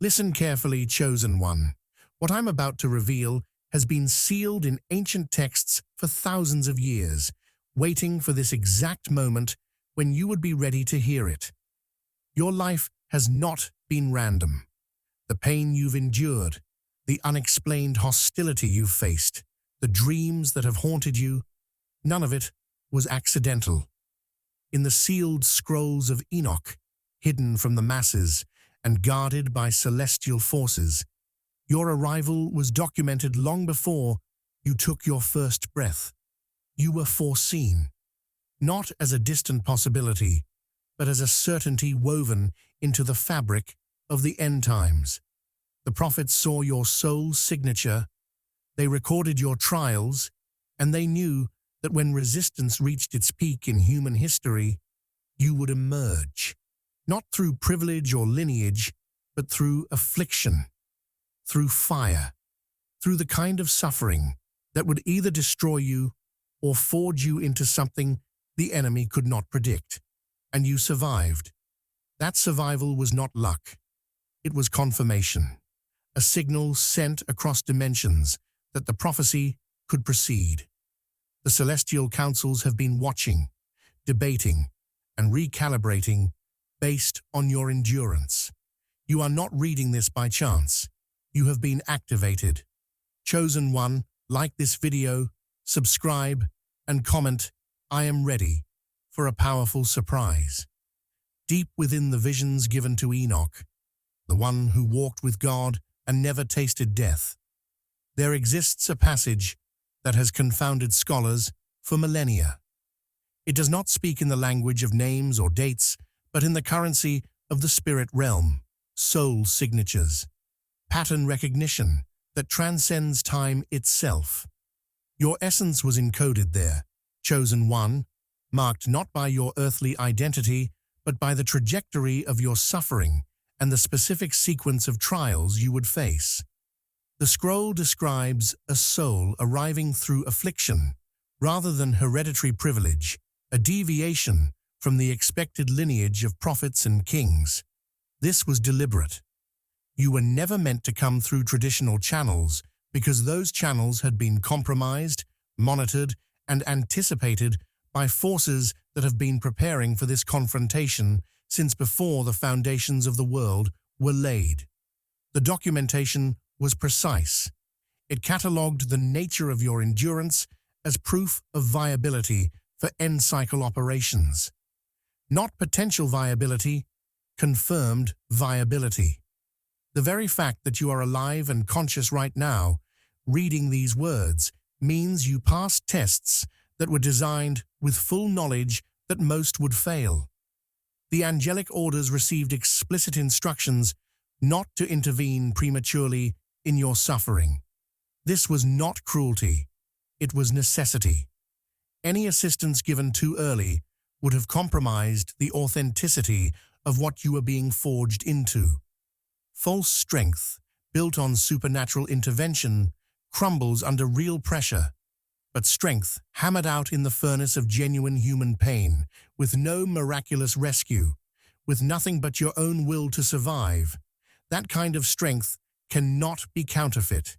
Listen carefully, chosen one. What I'm about to reveal has been sealed in ancient texts for thousands of years, waiting for this exact moment when you would be ready to hear it. Your life has not been random. The pain you've endured, the unexplained hostility you've faced, the dreams that have haunted you, none of it was accidental. In the sealed scrolls of Enoch, hidden from the masses and guarded by celestial forces, your arrival was documented long before you took your first breath. You were foreseen, not as a distant possibility, but as a certainty woven into the fabric of the end times. The prophets saw your soul's signature, they recorded your trials, and they knew that when resistance reached its peak in human history, you would emerge, not through privilege or lineage, but through affliction, through fire, through the kind of suffering that would either destroy you or forge you into something the enemy could not predict. And you survived. That survival was not luck. It was confirmation, a signal sent across dimensions that the prophecy could proceed. The celestial councils have been watching, debating, and recalibrating based on your endurance. You are not reading this by chance. You have been activated. Chosen one, like this video, subscribe, and comment, "I am ready," for a powerful surprise. Deep within the visions given to Enoch, the one who walked with God and never tasted death, there exists a passage that has confounded scholars for millennia. It does not speak in the language of names or dates, but in the currency of the spirit realm, soul signatures, pattern recognition that transcends time itself. Your essence was encoded there, chosen one, marked not by your earthly identity, but by the trajectory of your suffering and the specific sequence of trials you would face. The scroll describes a soul arriving through affliction, rather than hereditary privilege, a deviation from the expected lineage of prophets and kings. This was deliberate. You were never meant to come through traditional channels because those channels had been compromised, monitored, and anticipated by forces that have been preparing for this confrontation since before the foundations of the world were laid. The documentation was precise. It catalogued the nature of your endurance as proof of viability for end cycle operations. Not potential viability, confirmed viability. The very fact that you are alive and conscious right now, reading these words, means you passed tests that were designed with full knowledge that most would fail. The angelic orders received explicit instructions not to intervene prematurely in your suffering. This was not cruelty, it was necessity. Any assistance given too early would have compromised the authenticity of what you were being forged into. False strength, built on supernatural intervention, crumbles under real pressure. But strength, hammered out in the furnace of genuine human pain, with no miraculous rescue, with nothing but your own will to survive, that kind of strength cannot be counterfeit.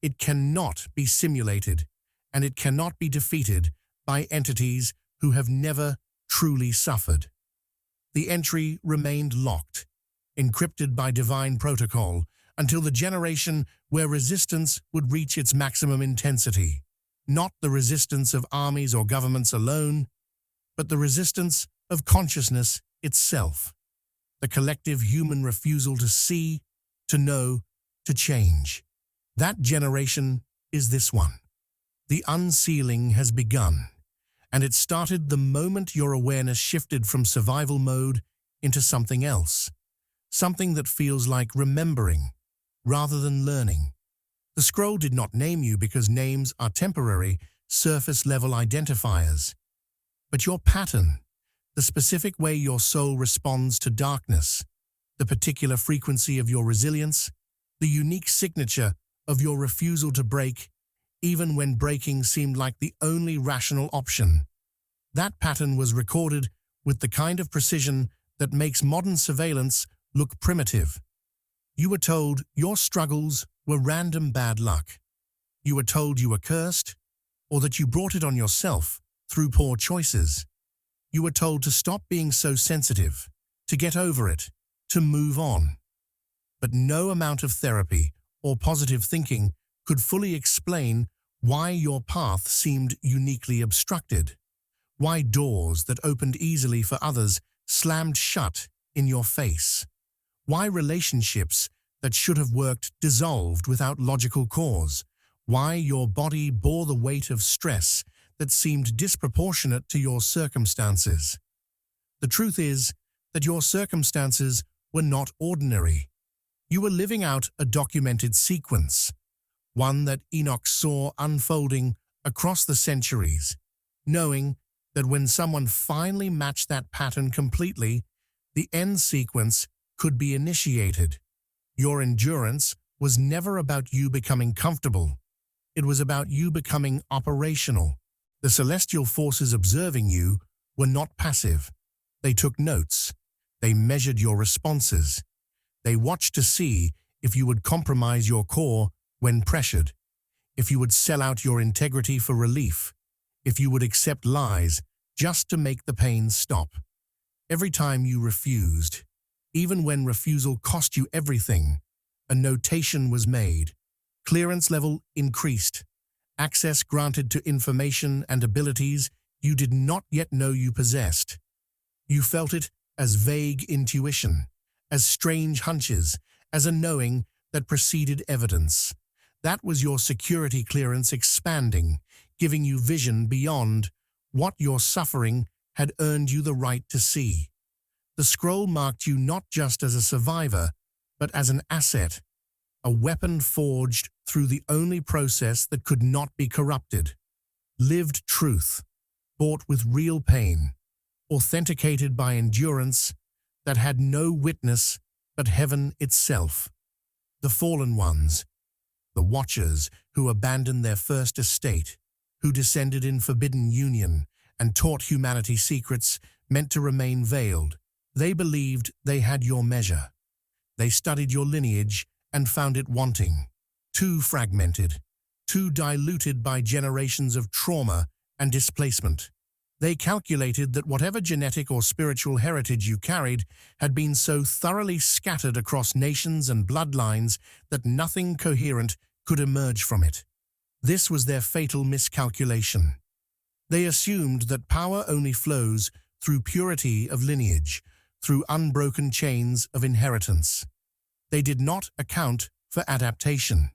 It cannot be simulated, and it cannot be defeated by entities who have never truly suffered. The entry remained locked, encrypted by divine protocol, until the generation where resistance would reach its maximum intensity. Not the resistance of armies or governments alone, but the resistance of consciousness itself. The collective human refusal to see, to know, to change. That generation is this one. The unsealing has begun, and it started the moment your awareness shifted from survival mode into something else. Something that feels like remembering, rather than learning. The scroll did not name you because names are temporary, surface-level identifiers. But your pattern, the specific way your soul responds to darkness, the particular frequency of your resilience, the unique signature of your refusal to break, even when breaking seemed like the only rational option. That pattern was recorded with the kind of precision that makes modern surveillance look primitive. You were told your struggles were random bad luck. You were told you were cursed, or that you brought it on yourself through poor choices. You were told to stop being so sensitive, to get over it, to move on. But no amount of therapy or positive thinking could fully explain why your path seemed uniquely obstructed, why doors that opened easily for others slammed shut in your face, why relationships that should have worked dissolved without logical cause, why your body bore the weight of stress that seemed disproportionate to your circumstances. The truth is that your circumstances were not ordinary. You were living out a documented sequence, one that Enoch saw unfolding across the centuries, knowing that when someone finally matched that pattern completely, the end sequence could be initiated. Your endurance was never about you becoming comfortable. It was about you becoming operational. The celestial forces observing you were not passive. They took notes. They measured your responses. They watched to see if you would compromise your core when pressured, if you would sell out your integrity for relief, if you would accept lies just to make the pain stop. Every time you refused, even when refusal cost you everything, a notation was made. Clearance level increased. Access granted to information and abilities you did not yet know you possessed. You felt it as vague intuition, as strange hunches, as a knowing that preceded evidence. That was your security clearance expanding, giving you vision beyond what your suffering had earned you the right to see. The scroll marked you not just as a survivor, but as an asset, a weapon forged through the only process that could not be corrupted. Lived truth, bought with real pain, authenticated by endurance that had no witness but heaven itself. The fallen ones, the watchers who abandoned their first estate, who descended in forbidden union and taught humanity secrets meant to remain veiled. They believed they had your measure. They studied your lineage and found it wanting, too fragmented, too diluted by generations of trauma and displacement. They calculated that whatever genetic or spiritual heritage you carried had been so thoroughly scattered across nations and bloodlines that nothing coherent could emerge from it. This was their fatal miscalculation. They assumed that power only flows through purity of lineage, through unbroken chains of inheritance. They did not account for adaptation.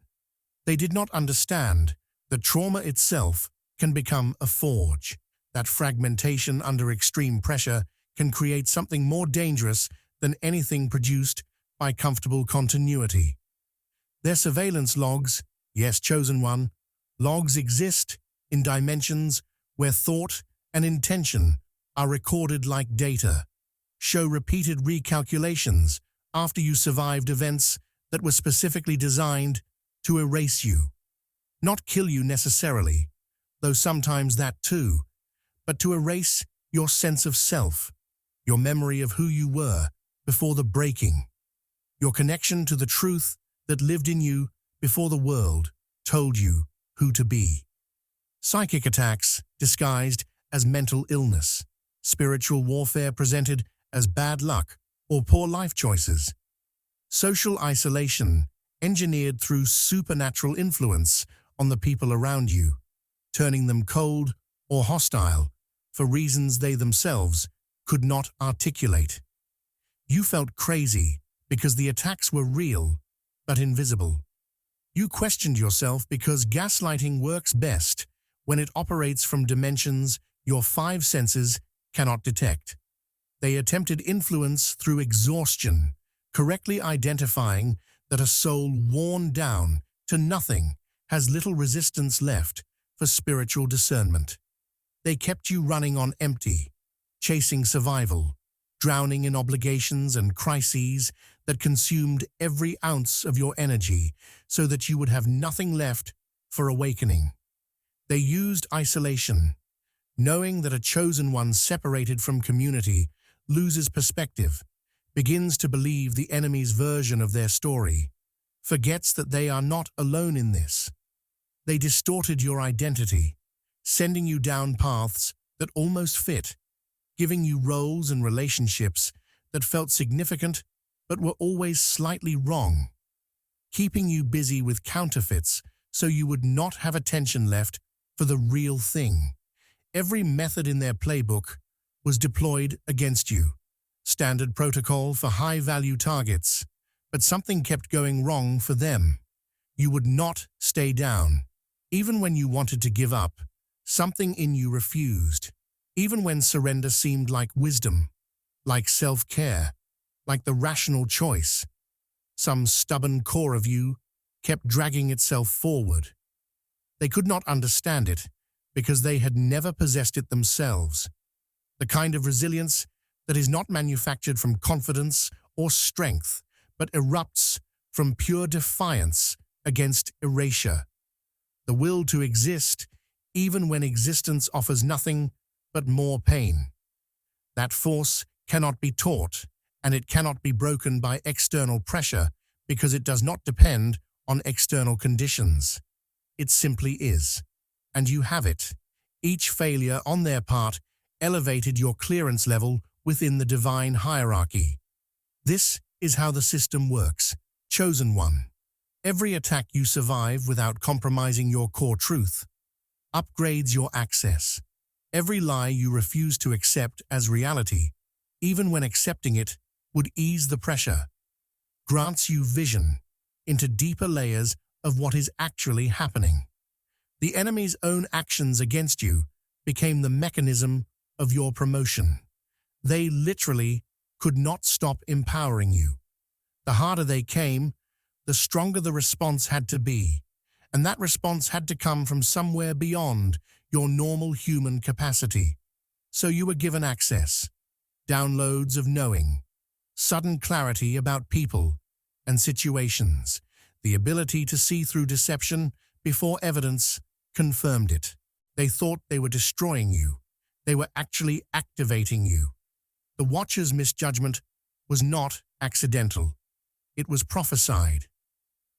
They did not understand that trauma itself can become a forge, that fragmentation under extreme pressure can create something more dangerous than anything produced by comfortable continuity. Their surveillance logs, yes, chosen one, logs exist in dimensions where thought and intention are recorded like data, show repeated recalculations after you survived events that were specifically designed to erase you. Not kill you necessarily, though sometimes that too, but to erase your sense of self, your memory of who you were before the breaking, your connection to the truth that lived in you before the world told you who to be. Psychic attacks disguised as mental illness, spiritual warfare presented as bad luck or poor life choices, social isolation engineered through supernatural influence on the people around you, turning them cold or hostile for reasons they themselves could not articulate. You felt crazy because the attacks were real but invisible. You questioned yourself because gaslighting works best when it operates from dimensions your five senses cannot detect. They attempted influence through exhaustion, correctly identifying that a soul worn down to nothing has little resistance left for spiritual discernment. They kept you running on empty, chasing survival, drowning in obligations and crises that consumed every ounce of your energy so that you would have nothing left for awakening. They used isolation, knowing that a chosen one separated from community loses perspective, begins to believe the enemy's version of their story, forgets that they are not alone in this. They distorted your identity, sending you down paths that almost fit, giving you roles and relationships that felt significant but were always slightly wrong, keeping you busy with counterfeits so you would not have attention left for the real thing. Every method in their playbook was deployed against you. Standard protocol for high-value targets, but something kept going wrong for them. You would not stay down. Even when you wanted to give up, something in you refused. Even when surrender seemed like wisdom, like self-care, like the rational choice, some stubborn core of you kept dragging itself forward. They could not understand it because they had never possessed it themselves. The kind of resilience that is not manufactured from confidence or strength, but erupts from pure defiance against erasure. The will to exist, even when existence offers nothing but more pain. That force cannot be taught, and it cannot be broken by external pressure because it does not depend on external conditions. It simply is, and you have it. Each failure on their part elevated your clearance level within the divine hierarchy. This is how the system works. Chosen one. Every attack you survive without compromising your core truth upgrades your access. Every lie you refuse to accept as reality, even when accepting it would ease the pressure, grants you vision into deeper layers of what is actually happening. The enemy's own actions against you became the mechanism of your promotion. They literally could not stop empowering you. The harder they came, the stronger the response had to be, and that response had to come from somewhere beyond your normal human capacity. So you were given access, downloads of knowing, sudden clarity about people and situations, the ability to see through deception before evidence confirmed it. They thought they were destroying you. They were actually activating you. The Watcher's misjudgment was not accidental. It was prophesied.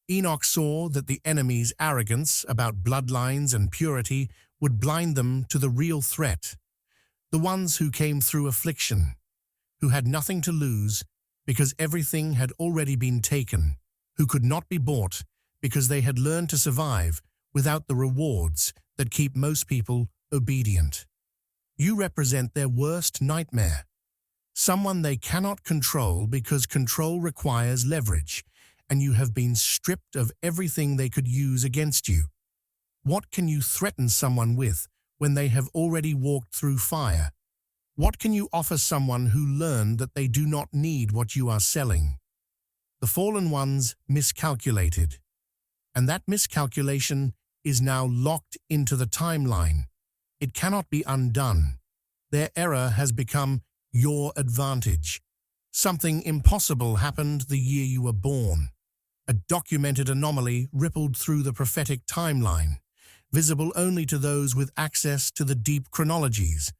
Enoch saw that the enemy's arrogance about bloodlines and purity would blind them to the real threat, the ones who came through affliction, who had nothing to lose because everything had already been taken, who could not be bought because they had learned to survive without the rewards that keep most people obedient. You represent their worst nightmare, someone they cannot control because control requires leverage, and you have been stripped of everything they could use against you. What can you threaten someone with when they have already walked through fire? What can you offer someone who learned that they do not need what you are selling? The fallen ones miscalculated, and that miscalculation is now locked into the timeline. It cannot be undone. Their error has become your advantage. Something impossible happened the year you were born. A documented anomaly rippled through the prophetic timeline, visible only to those with access to the deep chronologies,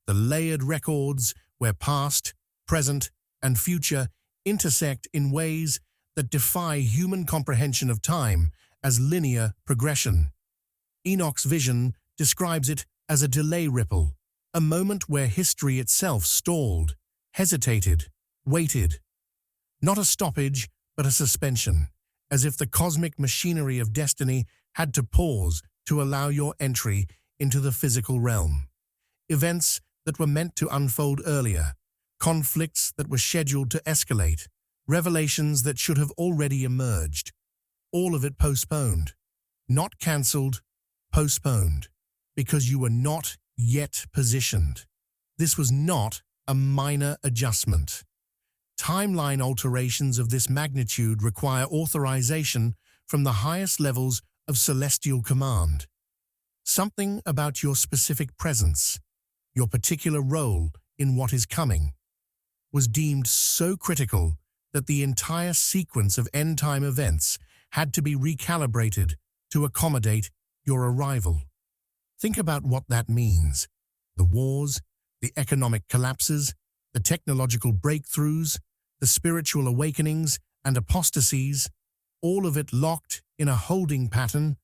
the layered records where past, present, and future intersect in ways that defy human comprehension of time as linear progression. Enoch's vision describes it as a delay ripple, a moment where history itself stalled, hesitated, waited. Not a stoppage, but a suspension, as if the cosmic machinery of destiny had to pause to allow your entry into the physical realm. Events that were meant to unfold earlier, conflicts that were scheduled to escalate, revelations that should have already emerged. All of it postponed. Not cancelled, postponed, because you were not yet positioned. This was not a minor adjustment. Timeline alterations of this magnitude require authorization from the highest levels of celestial command. Something about your specific presence, your particular role in what is coming, was deemed so critical that the entire sequence of end-time events had to be recalibrated to accommodate your arrival. Think about what that means. The wars, the economic collapses, the technological breakthroughs, the spiritual awakenings and apostasies, all of it locked in a holding pattern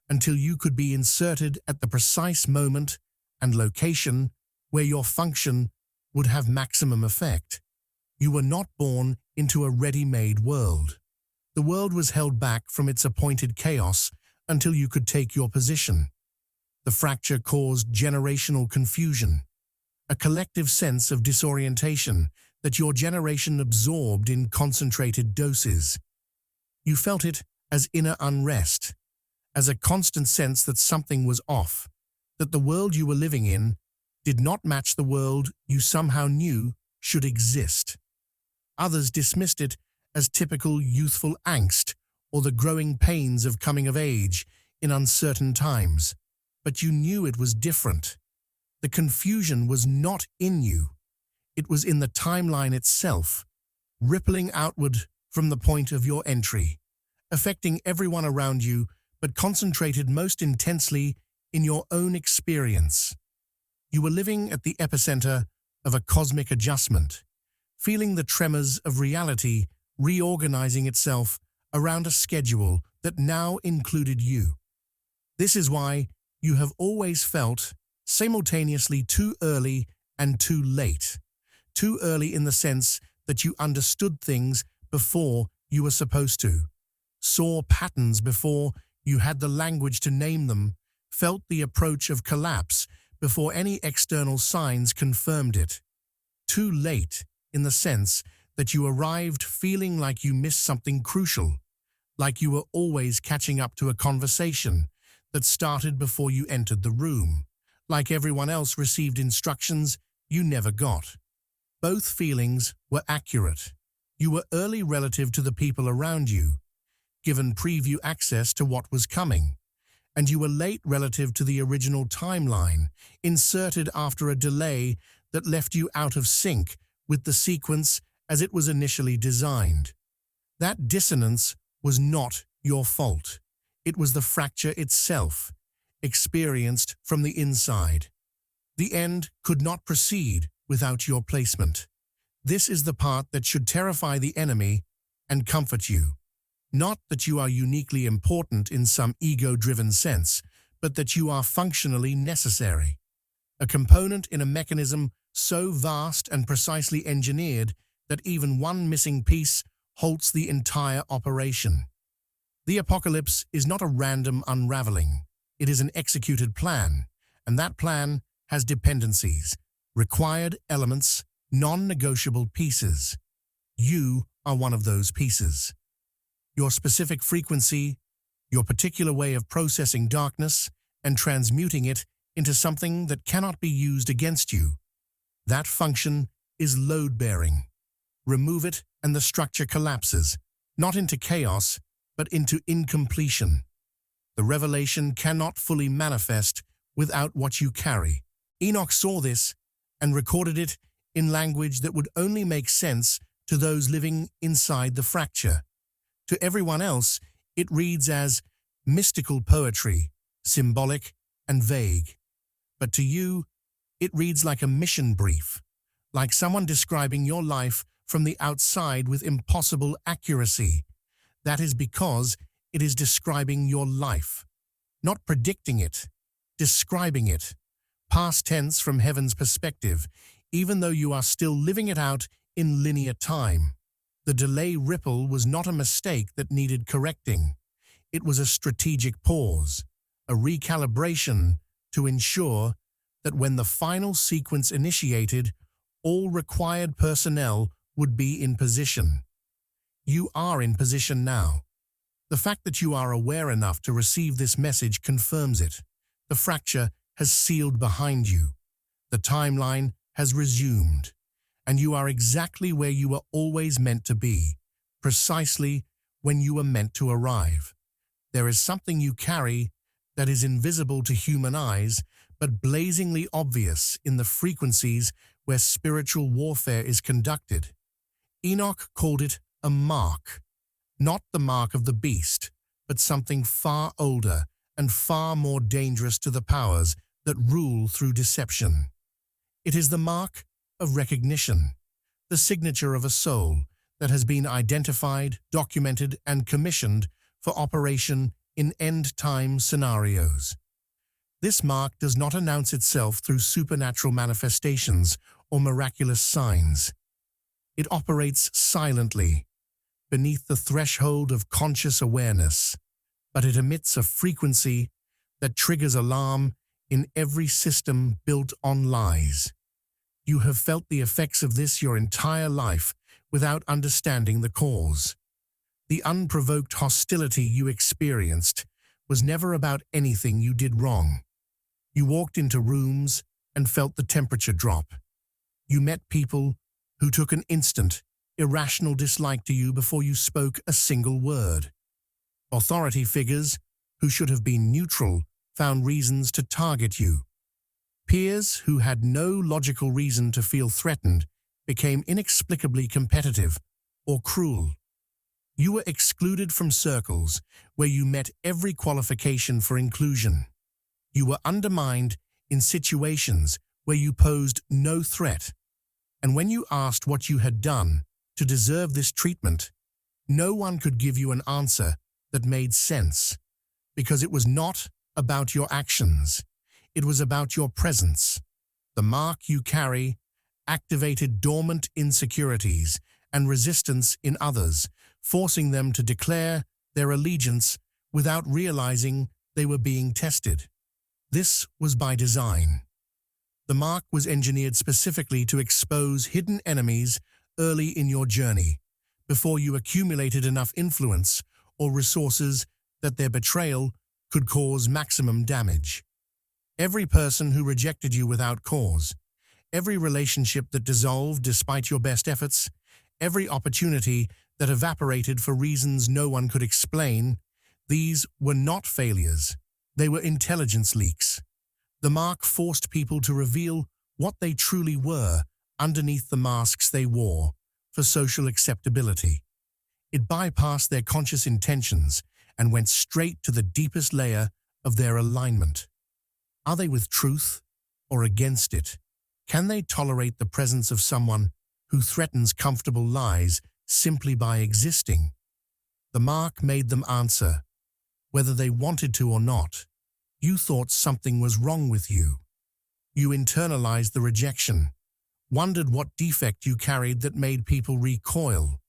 until you could be inserted at the precise moment and location where your function would have maximum effect. You were not born into a ready-made world. The world was held back from its appointed chaos until you could take your position. The fracture caused generational confusion, a collective sense of disorientation that your generation absorbed in concentrated doses. You felt it as inner unrest, as a constant sense that something was off, that the world you were living in did not match the world you somehow knew should exist. Others dismissed it as typical youthful angst or the growing pains of coming of age in uncertain times. But you knew it was different. The confusion was not in you. It was in the timeline itself, rippling outward from the point of your entry, affecting everyone around you, but concentrated most intensely in your own experience. You were living at the epicenter of a cosmic adjustment, feeling the tremors of reality reorganizing itself around a schedule that now included you. This is why you have always felt simultaneously too early and too late. Too early in the sense that you understood things before you were supposed to, saw patterns before you had the language to name them, felt the approach of collapse before any external signs confirmed it. Too late in the sense that you arrived feeling like you missed something crucial, like you were always catching up to a conversation that started before you entered the room, like everyone else received instructions you never got. Both feelings were accurate. You were early relative to the people around you, given preview access to what was coming, and you were late relative to the original timeline, inserted after a delay that left you out of sync with the sequence as it was initially designed. That dissonance was not your fault. It was the fracture itself, experienced from the inside. The end could not proceed without your placement. This is the part that should terrify the enemy and comfort you. Not that you are uniquely important in some ego-driven sense, but that you are functionally necessary. A component in a mechanism so vast and precisely engineered that even one missing piece halts the entire operation. The apocalypse is not a random unraveling. It is an executed plan, and that plan has dependencies, required elements, non-negotiable pieces. You are one of those pieces. Your specific frequency, your particular way of processing darkness and transmuting it into something that cannot be used against you. That function is load-bearing. Remove it and the structure collapses, not into chaos, but into incompletion. The revelation cannot fully manifest without what you carry. Enoch saw this and recorded it in language that would only make sense to those living inside the fracture. To everyone else, it reads as mystical poetry, symbolic and vague. But to you, it reads like a mission brief, like someone describing your life from the outside with impossible accuracy. That is because it is describing your life, not predicting it, describing it, past tense from heaven's perspective, even though you are still living it out in linear time. The delay ripple was not a mistake that needed correcting. It was a strategic pause, a recalibration to ensure that when the final sequence initiated, all required personnel would be in position. You are in position now. The fact that you are aware enough to receive this message confirms it. The fracture has sealed behind you. The timeline has resumed, and you are exactly where you were always meant to be, precisely when you were meant to arrive. There is something you carry that is invisible to human eyes, but blazingly obvious in the frequencies where spiritual warfare is conducted. Enoch called it a mark, not the mark of the beast, but something far older and far more dangerous to the powers that rule through deception. It is the mark of recognition, the signature of a soul that has been identified, documented, and commissioned for operation in end-time scenarios. This mark does not announce itself through supernatural manifestations or miraculous signs. It operates silently, beneath the threshold of conscious awareness, but it emits a frequency that triggers alarm in every system built on lies. You have felt the effects of this your entire life without understanding the cause. The unprovoked hostility you experienced was never about anything you did wrong. You walked into rooms and felt the temperature drop. You met people who took an instant, irrational dislike to you before you spoke a single word. Authority figures who should have been neutral found reasons to target you. Peers who had no logical reason to feel threatened became inexplicably competitive or cruel. You were excluded from circles where you met every qualification for inclusion. You were undermined in situations where you posed no threat. And when you asked what you had done to deserve this treatment, no one could give you an answer that made sense, because it was not about your actions. It was about your presence. The mark you carry activated dormant insecurities and resistance in others, forcing them to declare their allegiance without realizing they were being tested. This was by design. The mark was engineered specifically to expose hidden enemies early in your journey, before you accumulated enough influence or resources that their betrayal could cause maximum damage. Every person who rejected you without cause, every relationship that dissolved despite your best efforts, every opportunity that evaporated for reasons no one could explain, these were not failures. They were intelligence leaks. The mark forced people to reveal what they truly were underneath the masks they wore for social acceptability. It bypassed their conscious intentions and went straight to the deepest layer of their alignment. Are they with truth or against it? Can they tolerate the presence of someone who threatens comfortable lies simply by existing? The mark made them answer, whether they wanted to or not. You thought something was wrong with you. You internalized the rejection, wondered what defect you carried that made people recoil.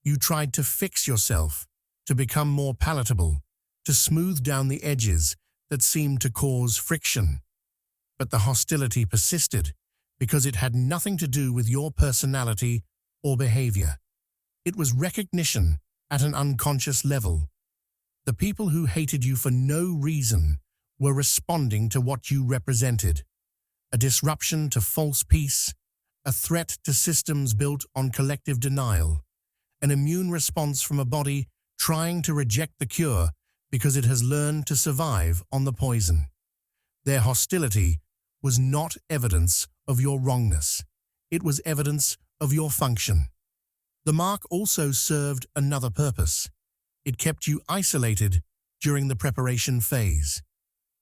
You tried to fix yourself, to become more palatable, to smooth down the edges that seemed to cause friction. But the hostility persisted because it had nothing to do with your personality or behavior. It was recognition at an unconscious level. The people who hated you for no reason were responding to what you represented: a disruption to false peace, a threat to systems built on collective denial, an immune response from a body trying to reject the cure because it has learned to survive on the poison. Their hostility was not evidence of your wrongness. It was evidence of your function. The mark also served another purpose. It kept you isolated during the preparation phase.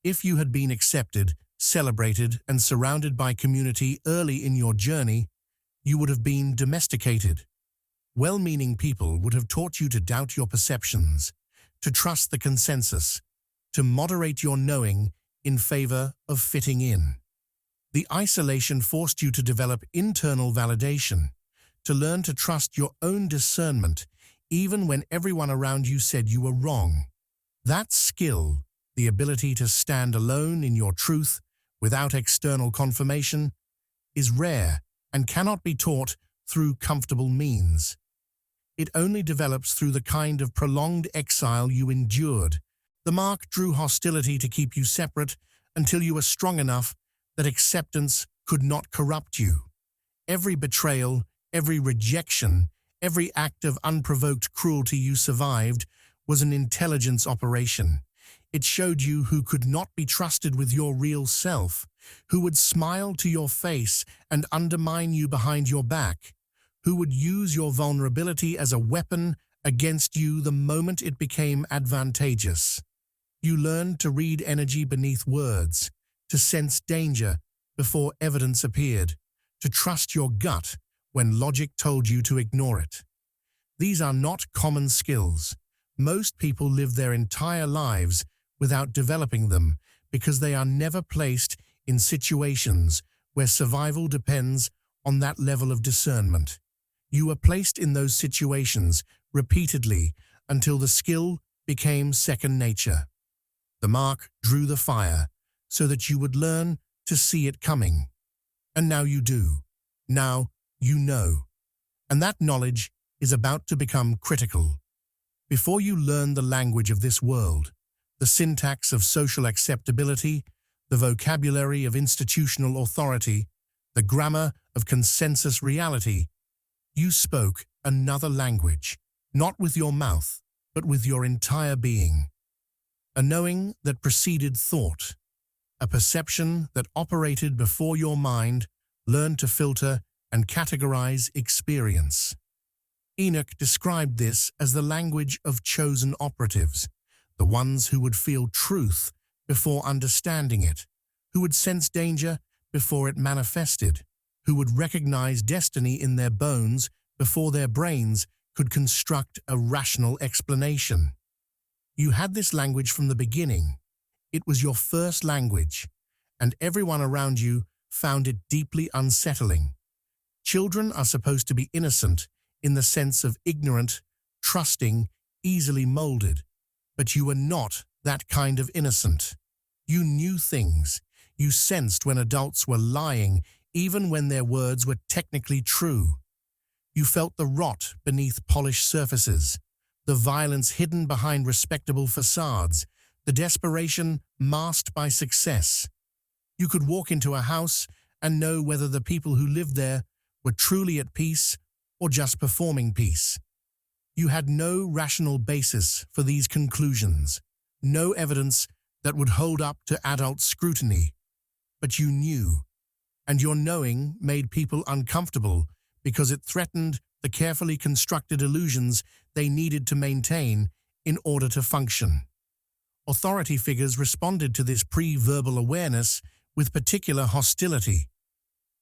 If you had been accepted, celebrated, and surrounded by community early in your journey, you would have been domesticated. Well-meaning people would have taught you to doubt your perceptions, to trust the consensus, to moderate your knowing in favor of fitting in. The isolation forced you to develop internal validation, to learn to trust your own discernment, even when everyone around you said you were wrong. That skill, the ability to stand alone in your truth without external confirmation, is rare and cannot be taught through comfortable means. It only develops through the kind of prolonged exile you endured. The mark drew hostility to keep you separate until you were strong enough that acceptance could not corrupt you. Every betrayal, every rejection, every act of unprovoked cruelty you survived was an intelligence operation. It showed you who could not be trusted with your real self, who would smile to your face and undermine you behind your back, who would use your vulnerability as a weapon against you the moment it became advantageous. You learned to read energy beneath words, to sense danger before evidence appeared, to trust your gut when logic told you to ignore it. These are not common skills. Most people live their entire lives without developing them because they are never placed in situations where survival depends on that level of discernment. You were placed in those situations repeatedly until the skill became second nature. The mark drew the fire so that you would learn to see it coming. And now you do. Now you know. And that knowledge is about to become critical. Before you learn the language of this world, the syntax of social acceptability, the vocabulary of institutional authority, the grammar of consensus reality, you spoke another language, not with your mouth, but with your entire being. A knowing that preceded thought, a perception that operated before your mind learned to filter and categorize experience. Enoch described this as the language of chosen operatives, the ones who would feel truth before understanding it, who would sense danger before it manifested, who would recognize destiny in their bones before their brains could construct a rational explanation. You had this language from the beginning. It was your first language, and everyone around you found it deeply unsettling. Children are supposed to be innocent in the sense of ignorant, trusting, easily molded, but you were not that kind of innocent. You knew things. You sensed when adults were lying, even when their words were technically true. You felt the rot beneath polished surfaces, the violence hidden behind respectable facades, the desperation masked by success. You could walk into a house and know whether the people who lived there were truly at peace or just performing peace. You had no rational basis for these conclusions, no evidence that would hold up to adult scrutiny. But you knew, and your knowing made people uncomfortable because it threatened the carefully constructed illusions they needed to maintain in order to function. Authority figures responded to this pre-verbal awareness with particular hostility.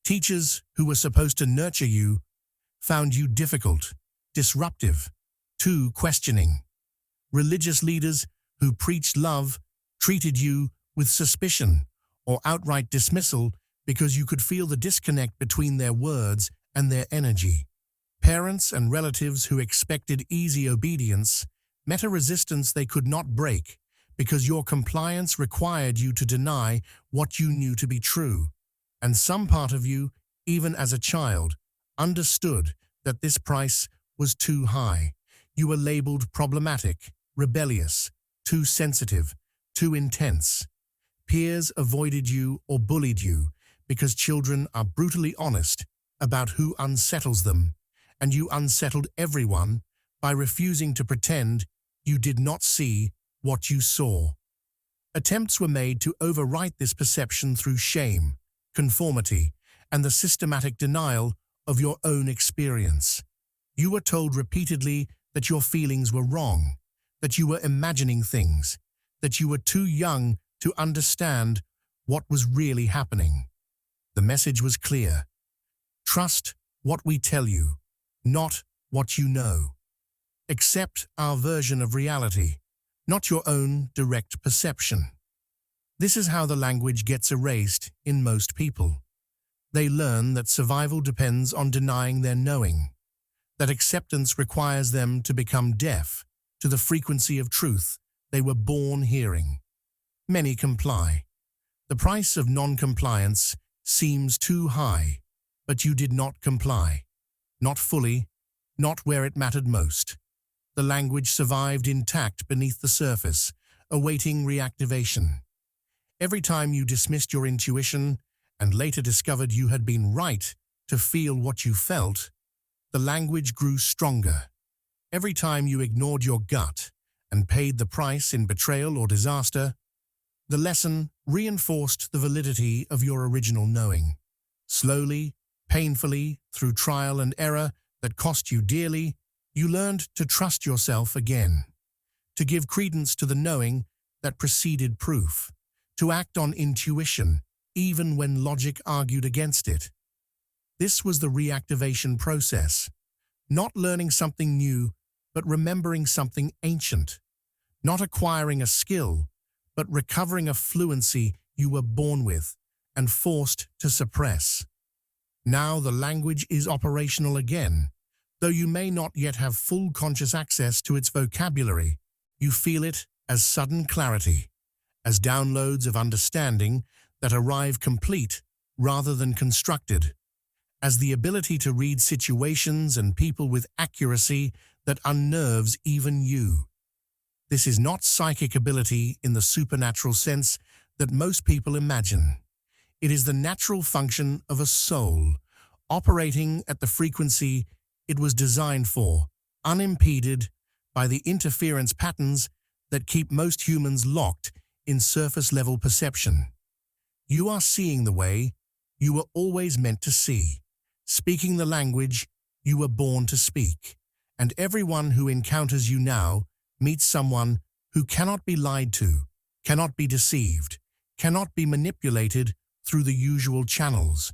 Teachers who were supposed to nurture you found you difficult, disruptive, too questioning. Religious leaders who preached love treated you with suspicion or outright dismissal because you could feel the disconnect between their words and their energy. Parents and relatives who expected easy obedience met a resistance they could not break because your compliance required you to deny what you knew to be true. And some part of you, even as a child, understood that this price was too high. You were labeled problematic, rebellious, too sensitive, too intense. Peers avoided you or bullied you because children are brutally honest about who unsettles them, and you unsettled everyone by refusing to pretend you did not see what you saw. Attempts were made to overwrite this perception through shame, conformity, and the systematic denial of your own experience. You were told repeatedly that your feelings were wrong, that you were imagining things, that you were too young to understand what was really happening. The message was clear. Trust what we tell you, not what you know. Accept our version of reality, not your own direct perception. This is how the language gets erased in most people. They learn that survival depends on denying their knowing, that acceptance requires them to become deaf to the frequency of truth they were born hearing. Many comply. The price of non-compliance seems too high, but you did not comply. Not fully, not where it mattered most. The language survived intact beneath the surface, awaiting reactivation. Every time you dismissed your intuition and later discovered you had been right to feel what you felt, the language grew stronger. Every time you ignored your gut and paid the price in betrayal or disaster, the lesson reinforced the validity of your original knowing. Slowly, painfully, through trial and error that cost you dearly, you learned to trust yourself again, to give credence to the knowing that preceded proof, to act on intuition even when logic argued against it. This was the reactivation process, not learning something new, but remembering something ancient, not acquiring a skill, but recovering a fluency you were born with and forced to suppress. Now the language is operational again, though you may not yet have full conscious access to its vocabulary. You feel it as sudden clarity, as downloads of understanding that arrive complete rather than constructed, as the ability to read situations and people with accuracy that unnerves even you. This is not psychic ability in the supernatural sense that most people imagine. It is the natural function of a soul, operating at the frequency it was designed for, unimpeded by the interference patterns that keep most humans locked in surface-level perception. You are seeing the way you were always meant to see, speaking the language you were born to speak, and everyone who encounters you now meets someone who cannot be lied to, cannot be deceived, cannot be manipulated through the usual channels,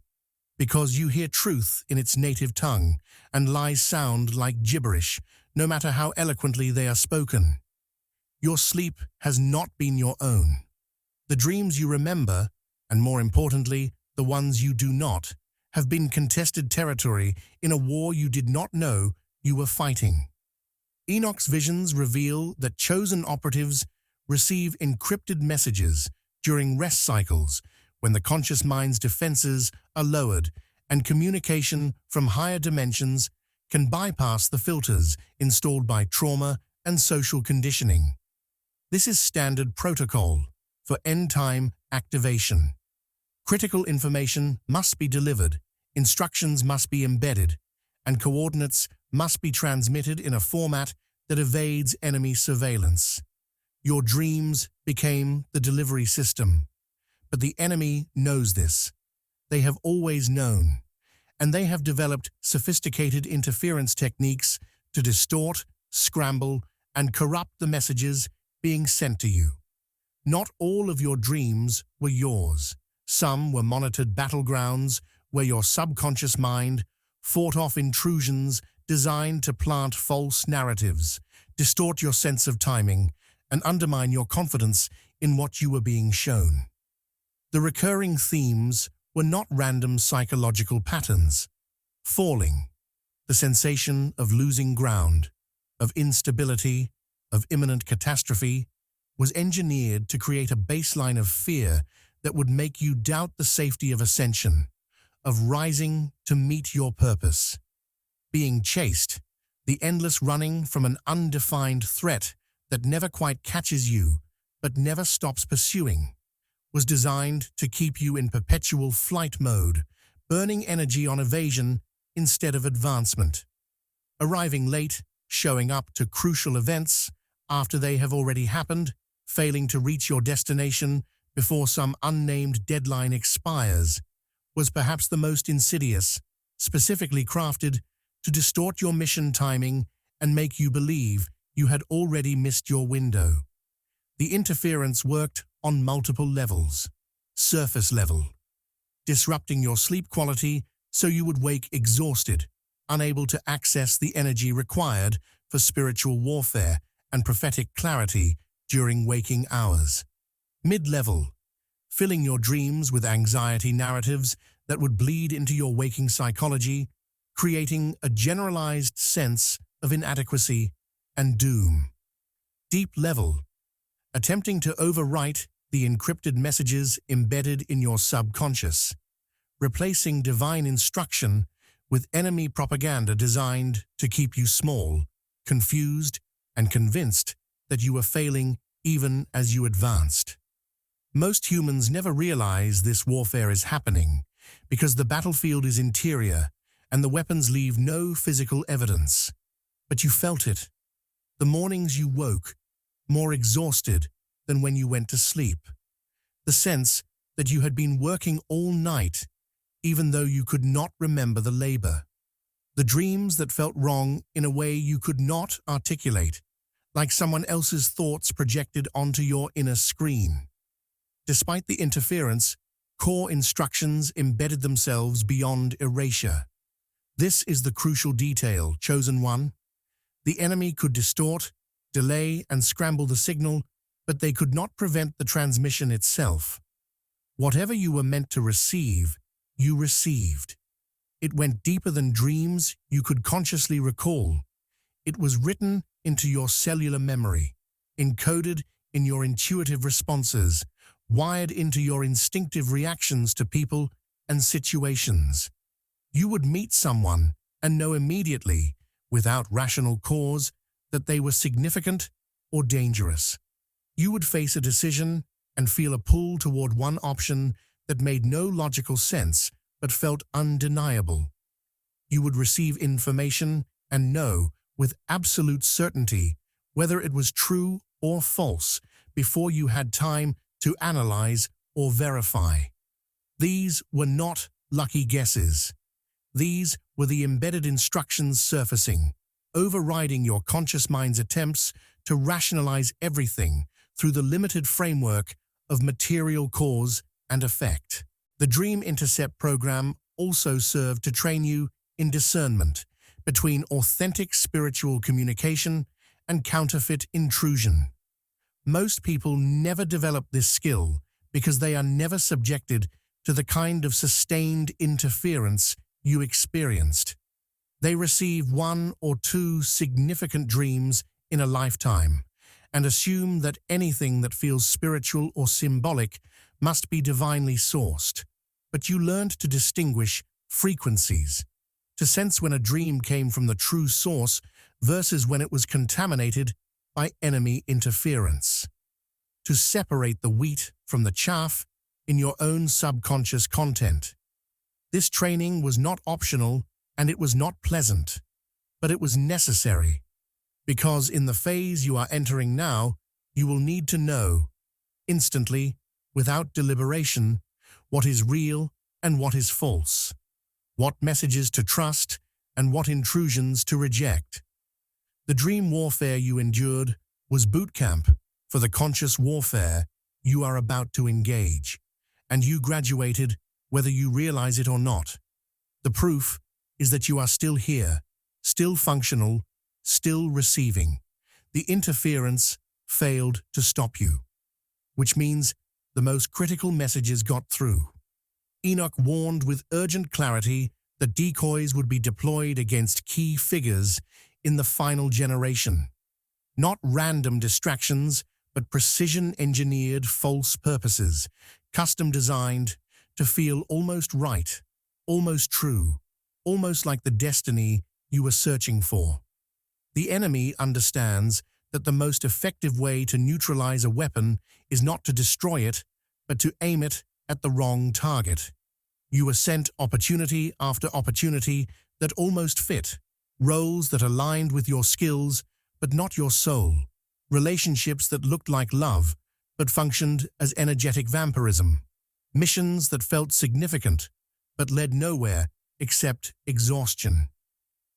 because you hear truth in its native tongue and lies sound like gibberish, no matter how eloquently they are spoken. Your sleep has not been your own. The dreams you remember, and more importantly, the ones you do not, have been contested territory in a war you did not know you were fighting. Enoch's visions reveal that chosen operatives receive encrypted messages during rest cycles when the conscious mind's defenses are lowered and communication from higher dimensions can bypass the filters installed by trauma and social conditioning. This is standard protocol for end-time activation. Critical information must be delivered, instructions must be embedded, and coordinates must be transmitted in a format that evades enemy surveillance. Your dreams became the delivery system. But the enemy knows this. They have always known, and they have developed sophisticated interference techniques to distort, scramble, and corrupt the messages being sent to you. Not all of your dreams were yours. Some were monitored battlegrounds where your subconscious mind fought off intrusions designed to plant false narratives, distort your sense of timing, and undermine your confidence in what you were being shown. The recurring themes were not random psychological patterns. Falling, the sensation of losing ground, of instability, of imminent catastrophe, was engineered to create a baseline of fear that would make you doubt the safety of ascension, of rising to meet your purpose. Being chased, the endless running from an undefined threat that never quite catches you but never stops pursuing, was designed to keep you in perpetual flight mode, burning energy on evasion instead of advancement. Arriving late, showing up to crucial events after they have already happened, failing to reach your destination before some unnamed deadline expires, was perhaps the most insidious, specifically crafted to distort your mission timing and make you believe you had already missed your window. The interference worked on multiple levels. Surface level, disrupting your sleep quality so you would wake exhausted, unable to access the energy required for spiritual warfare and prophetic clarity during waking hours. Mid-level, filling your dreams with anxiety narratives that would bleed into your waking psychology, creating a generalized sense of inadequacy and doom. Deep level, attempting to overwrite the encrypted messages embedded in your subconscious, replacing divine instruction with enemy propaganda designed to keep you small, confused, and convinced that you were failing even as you advanced. Most humans never realize this warfare is happening because the battlefield is interior and the weapons leave no physical evidence. But you felt it. The mornings you woke, more exhausted than when you went to sleep. The sense that you had been working all night, even though you could not remember the labor. The dreams that felt wrong in a way you could not articulate, like someone else's thoughts projected onto your inner screen. Despite the interference, core instructions embedded themselves beyond erasure. This is the crucial detail, chosen one. The enemy could distort, delay, and scramble the signal, but they could not prevent the transmission itself. Whatever you were meant to receive, you received. It went deeper than dreams you could consciously recall. It was written into your cellular memory, encoded in your intuitive responses, wired into your instinctive reactions to people and situations. You would meet someone and know immediately, without rational cause, that they were significant or dangerous. You would face a decision and feel a pull toward one option that made no logical sense but felt undeniable. You would receive information and know with absolute certainty whether it was true or false before you had time to analyze or verify. These were not lucky guesses. These were the embedded instructions surfacing, overriding your conscious mind's attempts to rationalize everything through the limited framework of material cause and effect. The Dream Intercept program also served to train you in discernment between authentic spiritual communication and counterfeit intrusion. Most people never develop this skill because they are never subjected to the kind of sustained interference you experienced. They receive one or two significant dreams in a lifetime and assume that anything that feels spiritual or symbolic must be divinely sourced. But you learned to distinguish frequencies, to sense when a dream came from the true source versus when it was contaminated by enemy interference, to separate the wheat from the chaff in your own subconscious content. This training was not optional and it was not pleasant, but it was necessary, because in the phase you are entering now, you will need to know, instantly, without deliberation, what is real and what is false, what messages to trust and what intrusions to reject. The dream warfare you endured was boot camp for the conscious warfare you are about to engage, and you graduated whether you realize it or not. The proof is that you are still here, still functional, still receiving. The interference failed to stop you, which means the most critical messages got through. Enoch warned with urgent clarity that decoys would be deployed against key figures in the final generation. Not random distractions, but precision-engineered false purposes, custom-designed to feel almost right, almost true, almost like the destiny you were searching for. The enemy understands that the most effective way to neutralize a weapon is not to destroy it, but to aim it at the wrong target. You were sent opportunity after opportunity that almost fit, roles that aligned with your skills but not your soul, relationships that looked like love but functioned as energetic vampirism, missions that felt significant but led nowhere except exhaustion.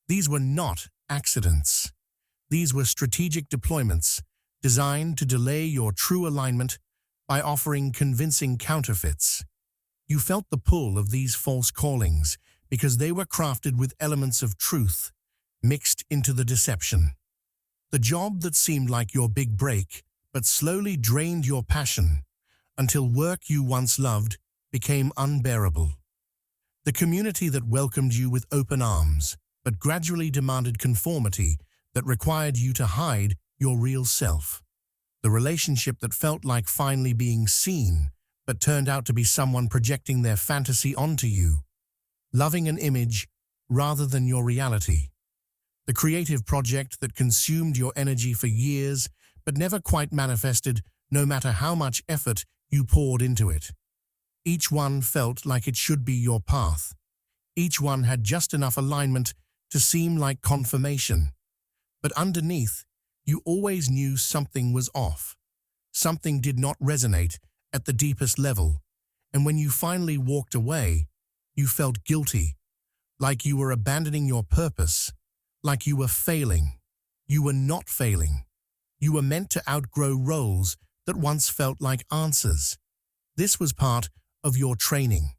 These were not accidents. These were strategic deployments designed to delay your true alignment by offering convincing counterfeits. You felt the pull of these false callings because they were crafted with elements of truth mixed into the deception. The job that seemed like your big break but slowly drained your passion until work you once loved became unbearable. The community that welcomed you with open arms but gradually demanded conformity that required you to hide your real self. The relationship that felt like finally being seen but turned out to be someone projecting their fantasy onto you, loving an image rather than your reality. The creative project that consumed your energy for years but never quite manifested no matter how much effort you poured into it. Each one felt like it should be your path. Each one had just enough alignment to seem like confirmation. But underneath, you always knew something was off. Something did not resonate at the deepest level, and when you finally walked away, you felt guilty, like you were abandoning your purpose, like you were failing. You were not failing. You were meant to outgrow roles that once felt like answers. This was part of your training.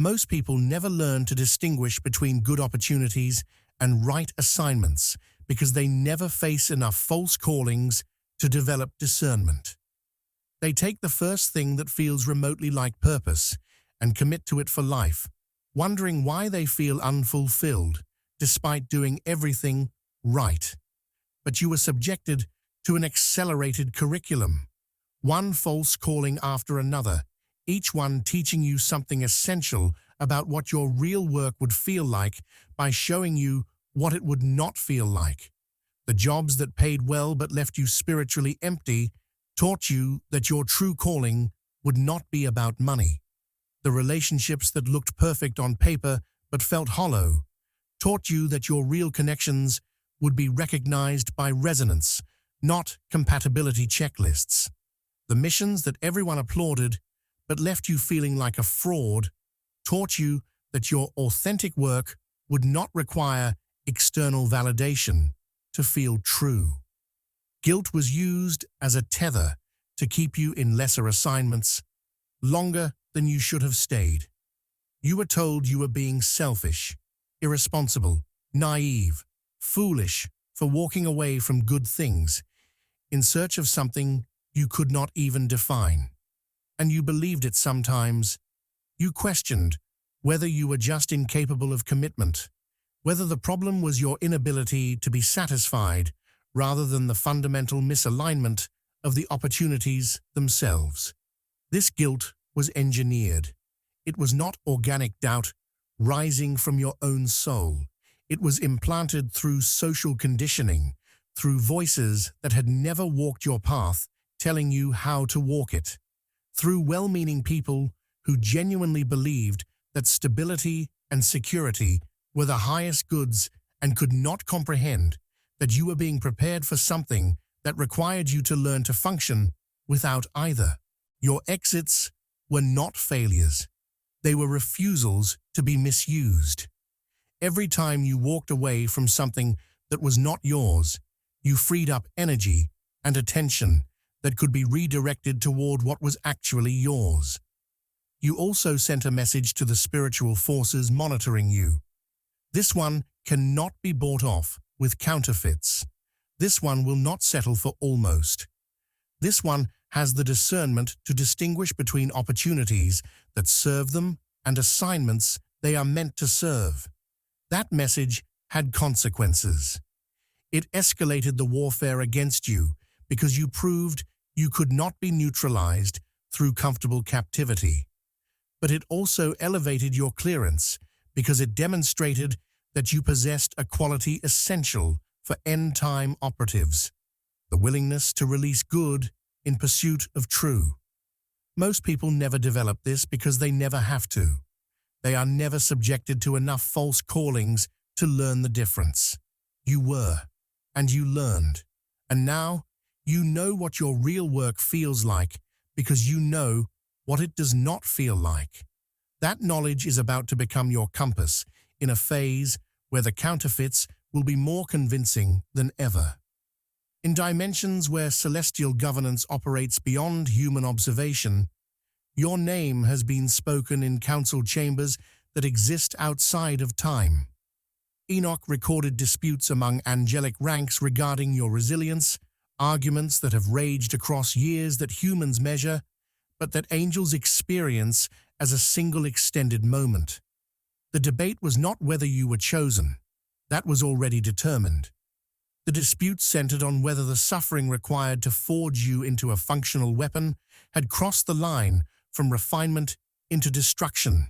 Most people never learn to distinguish between good opportunities and right assignments because they never face enough false callings to develop discernment. They take the first thing that feels remotely like purpose and commit to it for life, wondering why they feel unfulfilled despite doing everything right. But you were subjected to an accelerated curriculum, one false calling after another, each one teaching you something essential about what your real work would feel like by showing you what it would not feel like. The jobs that paid well but left you spiritually empty taught you that your true calling would not be about money. The relationships that looked perfect on paper but felt hollow taught you that your real connections would be recognized by resonance, not compatibility checklists. The missions that everyone applauded but left you feeling like a fraud taught you that your authentic work would not require external validation to feel true. Guilt was used as a tether to keep you in lesser assignments longer than you should have stayed. You were told you were being selfish, irresponsible, naive, foolish for walking away from good things in search of something you could not even define. And you believed it sometimes. You questioned whether you were just incapable of commitment, whether the problem was your inability to be satisfied rather than the fundamental misalignment of the opportunities themselves. This guilt was engineered. It was not organic doubt rising from your own soul. It was implanted through social conditioning, through voices that had never walked your path telling you how to walk it, through well-meaning people who genuinely believed that stability and security were the highest goods and could not comprehend that you were being prepared for something that required you to learn to function without either. Your exits were not failures. They were refusals to be misused. Every time you walked away from something that was not yours, you freed up energy and attention that could be redirected toward what was actually yours. You also sent a message to the spiritual forces monitoring you. This one cannot be bought off with counterfeits. This one will not settle for almost. This one has the discernment to distinguish between opportunities that serve them and assignments they are meant to serve. That message had consequences. It escalated the warfare against you because you proved you could not be neutralized through comfortable captivity. But it also elevated your clearance because it demonstrated that you possessed a quality essential for end-time operatives, the willingness to release good in pursuit of true. Most people never develop this because they never have to. They are never subjected to enough false callings to learn the difference. You were, and you learned, and now you know what your real work feels like because you know what it does not feel like. That knowledge is about to become your compass in a phase where the counterfeits will be more convincing than ever. In dimensions where celestial governance operates beyond human observation, your name has been spoken in council chambers that exist outside of time. Enoch recorded disputes among angelic ranks regarding your resilience, arguments that have raged across years that humans measure, but that angels experience as a single extended moment. The debate was not whether you were chosen. That was already determined. The dispute centered on whether the suffering required to forge you into a functional weapon had crossed the line from refinement into destruction,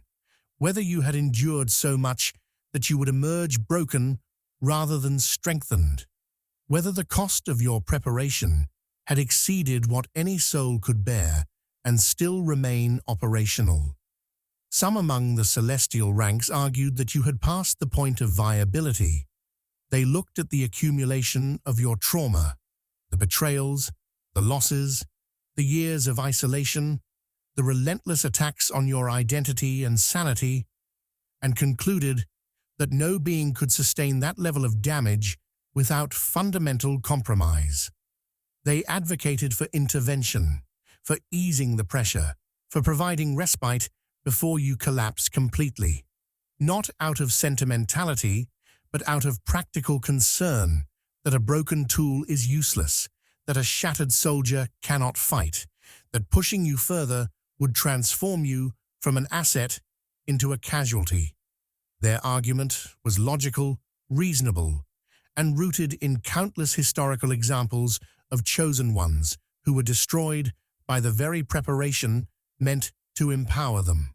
whether you had endured so much that you would emerge broken rather than strengthened, whether the cost of your preparation had exceeded what any soul could bear and still remain operational. Some among the celestial ranks argued that you had passed the point of viability. They looked at the accumulation of your trauma, the betrayals, the losses, the years of isolation, the relentless attacks on your identity and sanity, and concluded that no being could sustain that level of damage without fundamental compromise. They advocated for intervention, for easing the pressure, for providing respite before you collapse completely. Not out of sentimentality, but out of practical concern that a broken tool is useless, that a shattered soldier cannot fight, that pushing you further would transform you from an asset into a casualty. Their argument was logical, reasonable, and rooted in countless historical examples of chosen ones who were destroyed by the very preparation meant to empower them.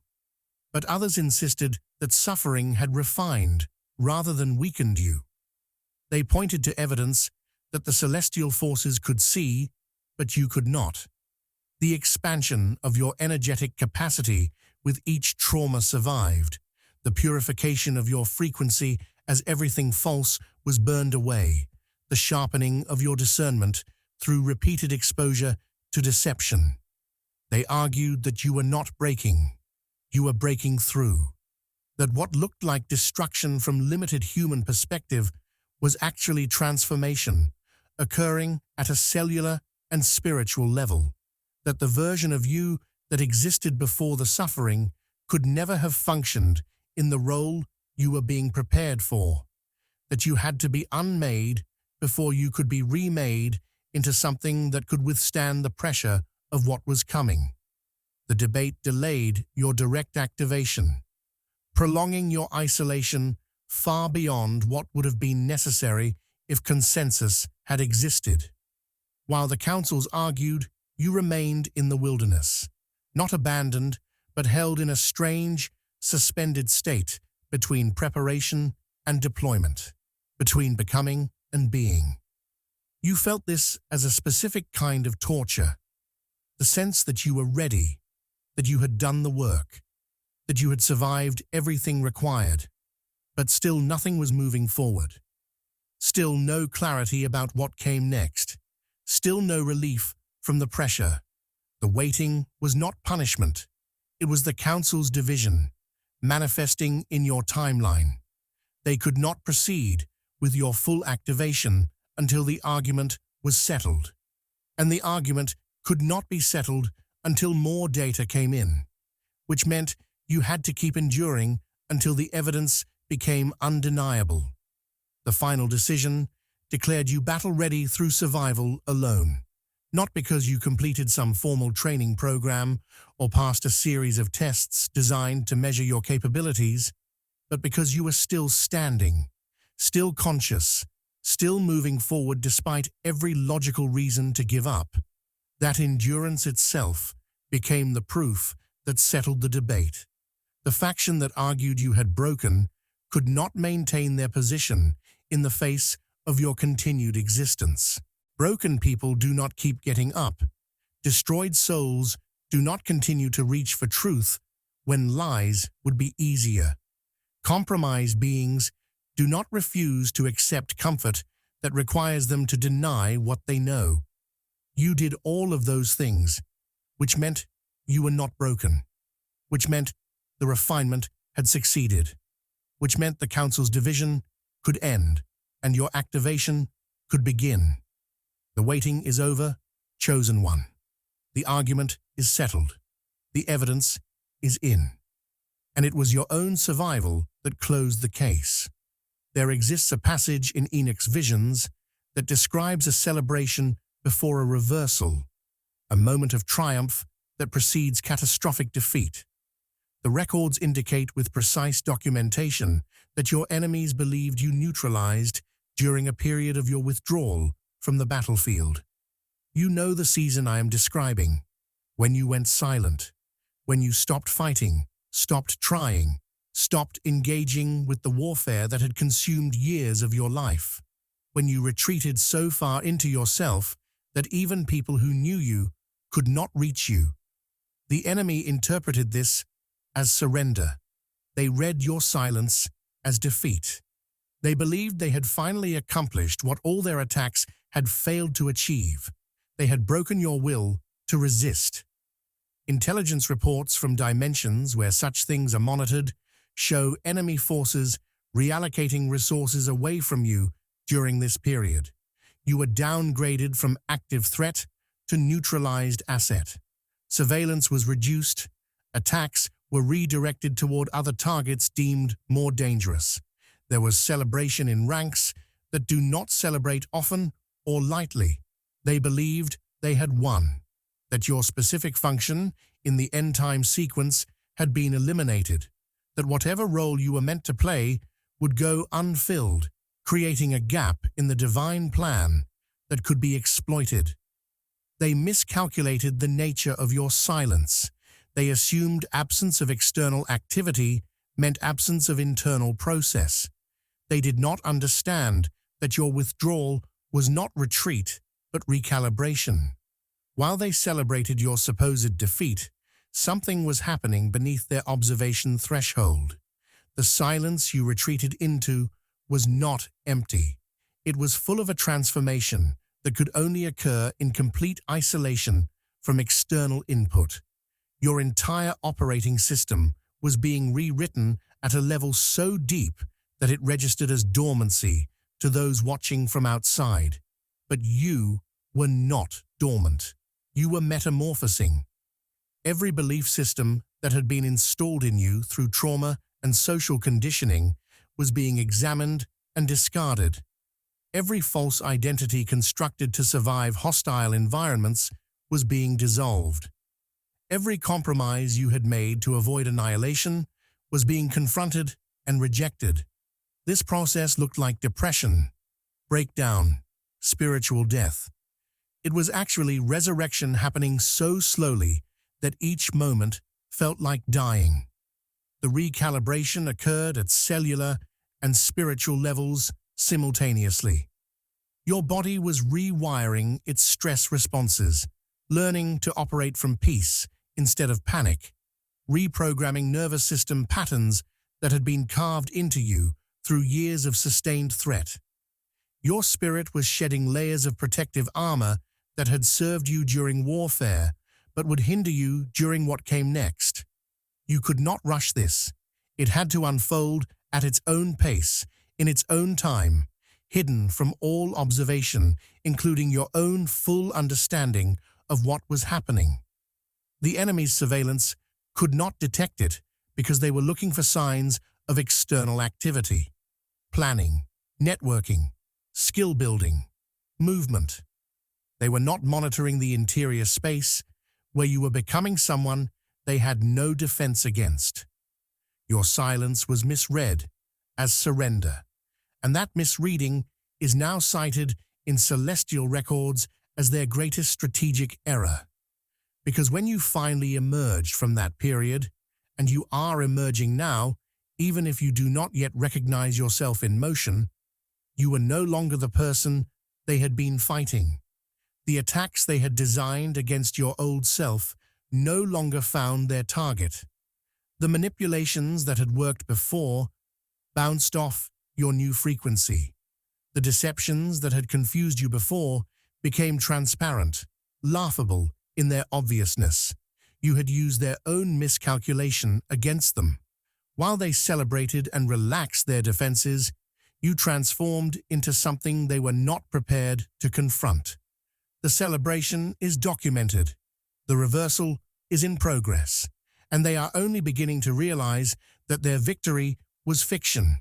But others insisted that suffering had refined rather than weakened you. They pointed to evidence that the celestial forces could see, but you could not. The expansion of your energetic capacity with each trauma survived, the purification of your frequency as everything false was burned away, the sharpening of your discernment through repeated exposure to deception. They argued that you were not breaking, you were breaking through, that what looked like destruction from limited human perspective was actually transformation, occurring at a cellular and spiritual level, that the version of you that existed before the suffering could never have functioned in the role you were being prepared for, that you had to be unmade before you could be remade into something that could withstand the pressure of what was coming. The debate delayed your direct activation, prolonging your isolation far beyond what would have been necessary if consensus had existed. While the councils argued, you remained in the wilderness, not abandoned, but held in a strange, suspended state between preparation and deployment, between becoming and being. You felt this as a specific kind of torture, the sense that you were ready, that you had done the work, that you had survived everything required, but still nothing was moving forward. Still no clarity about what came next, still no relief from the pressure. The waiting was not punishment, it was the council's division, manifesting in your timeline. They could not proceed with your full activation until the argument was settled. And the argument could not be settled until more data came in, which meant you had to keep enduring until the evidence became undeniable. The final decision declared you battle-ready through survival alone, not because you completed some formal training program or passed a series of tests designed to measure your capabilities, but because you were still standing, still conscious, still moving forward despite every logical reason to give up. That endurance itself became the proof that settled the debate. The faction that argued you had broken could not maintain their position in the face of your continued existence. Broken people do not keep getting up. Destroyed souls do not continue to reach for truth when lies would be easier. Compromised beings do not refuse to accept comfort that requires them to deny what they know. You did all of those things, which meant you were not broken, which meant the refinement had succeeded, which meant the council's division could end and your activation could begin. The waiting is over, chosen one. The argument is settled. The evidence is in. And it was your own survival that closed the case. There exists a passage in Enoch's visions that describes a celebration before a reversal, a moment of triumph that precedes catastrophic defeat. The records indicate with precise documentation that your enemies believed you neutralized during a period of your withdrawal from the battlefield. You know the season I am describing, when you went silent, when you stopped fighting, stopped trying, stopped engaging with the warfare that had consumed years of your life, when you retreated so far into yourself that even people who knew you could not reach you. The enemy interpreted this as surrender. They read your silence as defeat. They believed they had finally accomplished what all their attacks had failed to achieve. They had broken your will to resist. Intelligence reports from dimensions where such things are monitored show enemy forces reallocating resources away from you during this period. You were downgraded from active threat to neutralized asset. Surveillance was reduced, attacks were redirected toward other targets deemed more dangerous. There was celebration in ranks that do not celebrate often or lightly. They believed they had won, that your specific function in the end-time sequence had been eliminated, that whatever role you were meant to play would go unfilled, creating a gap in the divine plan that could be exploited. They miscalculated the nature of your silence. They assumed absence of external activity meant absence of internal process. They did not understand that your withdrawal was not retreat, but recalibration. While they celebrated your supposed defeat, something was happening beneath their observation threshold. The silence you retreated into was not empty. It was full of a transformation that could only occur in complete isolation from external input. Your entire operating system was being rewritten at a level so deep that it registered as dormancy to those watching from outside. But you were not dormant. You were metamorphosing. Every belief system that had been installed in you through trauma and social conditioning was being examined and discarded. Every false identity constructed to survive hostile environments was being dissolved. Every compromise you had made to avoid annihilation was being confronted and rejected. This process looked like depression, breakdown, spiritual death. It was actually resurrection happening so slowly that each moment felt like dying. The recalibration occurred at cellular and spiritual levels simultaneously. Your body was rewiring its stress responses, learning to operate from peace instead of panic, reprogramming nervous system patterns that had been carved into you through years of sustained threat. Your spirit was shedding layers of protective armor that had served you during warfare, but would hinder you during what came next. You could not rush this. It had to unfold at its own pace, in its own time, hidden from all observation, including your own full understanding of what was happening. The enemy's surveillance could not detect it because they were looking for signs of external activity, planning, networking, skill building, movement. They were not monitoring the interior space where you were becoming someone they had no defense against. Your silence was misread as surrender, and that misreading is now cited in celestial records as their greatest strategic error. Because when you finally emerged from that period, and you are emerging now, even if you do not yet recognize yourself in motion, you were no longer the person they had been fighting. The attacks they had designed against your old self no longer found their target. The manipulations that had worked before bounced off your new frequency. The deceptions that had confused you before became transparent, laughable in their obviousness. You had used their own miscalculation against them. While they celebrated and relaxed their defenses, you transformed into something they were not prepared to confront. The celebration is documented. The reversal is in progress, and they are only beginning to realize that their victory was fiction.